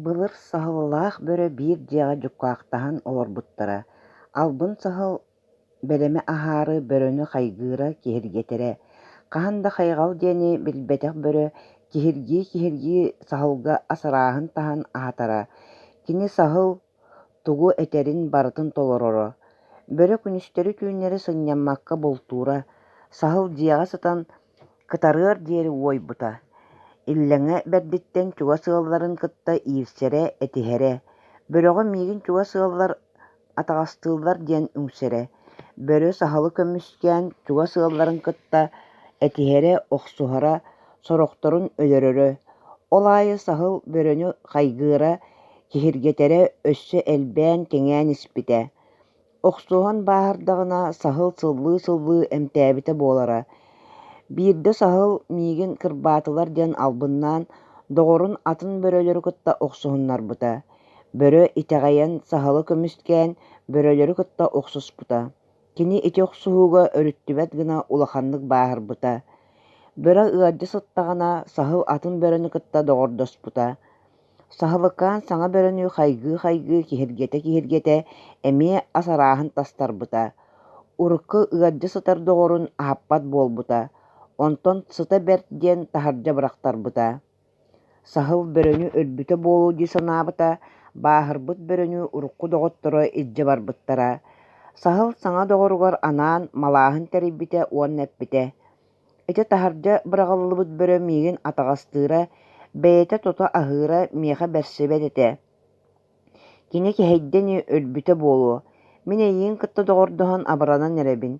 Былыр саһыллаах бөрө биир дьиэҕэ дьуккаахтаһан олорбуттара, албын саһыл бэлэми аһаары бөрөнү хайгыыра киһиргэтэрэ, хаһан да хайҕал диэни билбэтэх бөрө киһиргии саһылга асарааһын таһан аһатара, кини саһыл тугу этэрин барытын толороро, бөрө күнүстэрү түүнэри сынньаммакка бултуура, саһыл дьиэҕэ сытан кытарыар диэри уойбута, иллэҥэ бэрдиттэн чуга сыалларын кытта иирсэрэ, этиһэрэ, бөрөҕө миигин чуга сыаллар атаҕастыыллар диэн үҥсэрэ, бөрө саһалы көмүскээн чуга сыалларын кытта этиһэрэ охсуһара, сорохторун өлөрөрө, ол аайы саһыл бөрөнү хайгыыра киһиргэтэрэ өссө элбээн кэҥээн испитэ, охсуоһун бааһырдаҕына саһыл сыллыы эмтээбитэ буолара, биирдэ саһыл миигин кырбаатылар диэн албыннаан доҕорун атын бөрөлөрү кытта охсуһуннарбыта, бөрө итэҕэйэн саһалы көмүскээн бөрөлөрү кытта охсуспута, кини ити охсуһууга өрүттүбэт гына улаханнык бааһырбыта, бөрө ыардьа сыттаҕына саһыл атын бөрөнү кытта доҕордоспута, саһылыккаан саҥа бөрөнү хайгыы киһиргэтэ эмиэ асарааһын тастарбыта, урукка ыардьа сытар доҕорун аһаппат буолбута, онтон сыта бэрт диэн таһырдьа бырахтарбыта, саһыл бөрөнү өлбүтэ буолуу дии санаабыта, бааһырбыт бөрөнү урукку доҕотторо илдьэ барбыттара, саһыл саҥа доҕоругар анаан малааһын тэрийбитэ уонна эппитэ, ити таһырдьа быраҕаллыбыт бөрө миигин атаҕастыыра, бэйэтэ тута аһыыра миэхэ бэрсибэт этэ, кини киһэйдэни өлбүтэ буолуо, мин эйиигин кытта доҕордоһон абаранан эрэбин,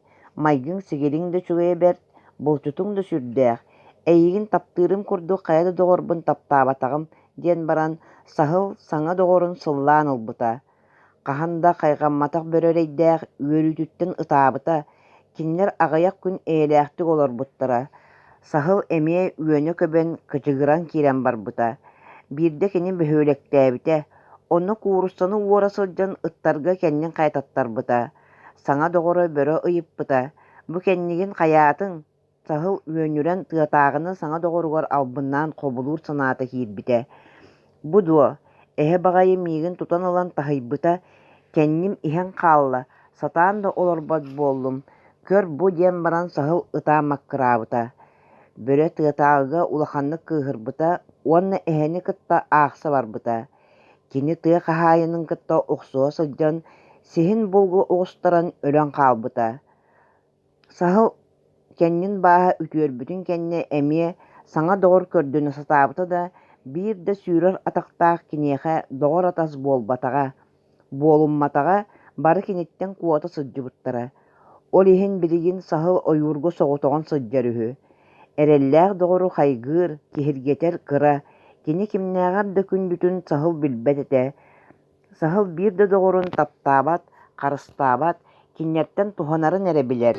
майгыҥ сигилиҥ да чугайа бэрт, булчутуҥ да сүрдээх, эйиигин таптыырым курдук хайа да доҕорбун таптаабатаҕым диэн баран саһыл саҥа доҕорун сыллаан ылбыта, хаһан да хайҕамматах бөрө эрэйдээх үөрүүтүттэн ытаабыта, кинилэр аҕыйах күн эйэлээхтик олорбуттара, саһыл эмиэ үөнэ көбөн кычыгыран киирэн барбыта, биирдэ кини бөһүөлэктээбитэ, онно куурустаны уора сылдьан ыттарга кэннин хайытаттарбыта, саҥа доҕоро бөрө ыйыппыта, бу кэннигин хайаатыҥ, саһыл үөнүрэн тыатааҕыны саҥа доҕоругар албыннаан хобулуур санаата киирбитэ, бу дуо, эһэ баҕайы миигин тутан ылан таһыйбыта, кэнним иһэн хаалла, сатаан да олорбот буоллум, көр бу диэн баран саһыл ытааммаккыраабыта, бөрө тыатааҕыга улаханнык кыыһырбыта, уонна эһэни кытта аахса барбыта, кини тыа хаһаайының кытта охсуо сылдьан сиһин булгу уҕустаран өлөн хаалбыта, саһыл кэннин бааһа үтүөрбүтүн кэннэ эмиэ саҥа доҕор көрдөнө сатаабыта да, биир да сүүрэр атахтаах киниэхэ доҕор атас буолумматаҕа бары киниттэн куота сылдьыбыттара, ол иһин билигин саһыл ойуурга соҕутоҕун сылдьар үһү, эрэллээх доҕору хайгыыр, киһиргэтэр кыра, кини кимнээҕэр да күндүтүн саһыл билбэт этэ, саһыл биир да доҕорун таптаабат, харыстаабат, кинньэртэн туһанарын эрэ билэр.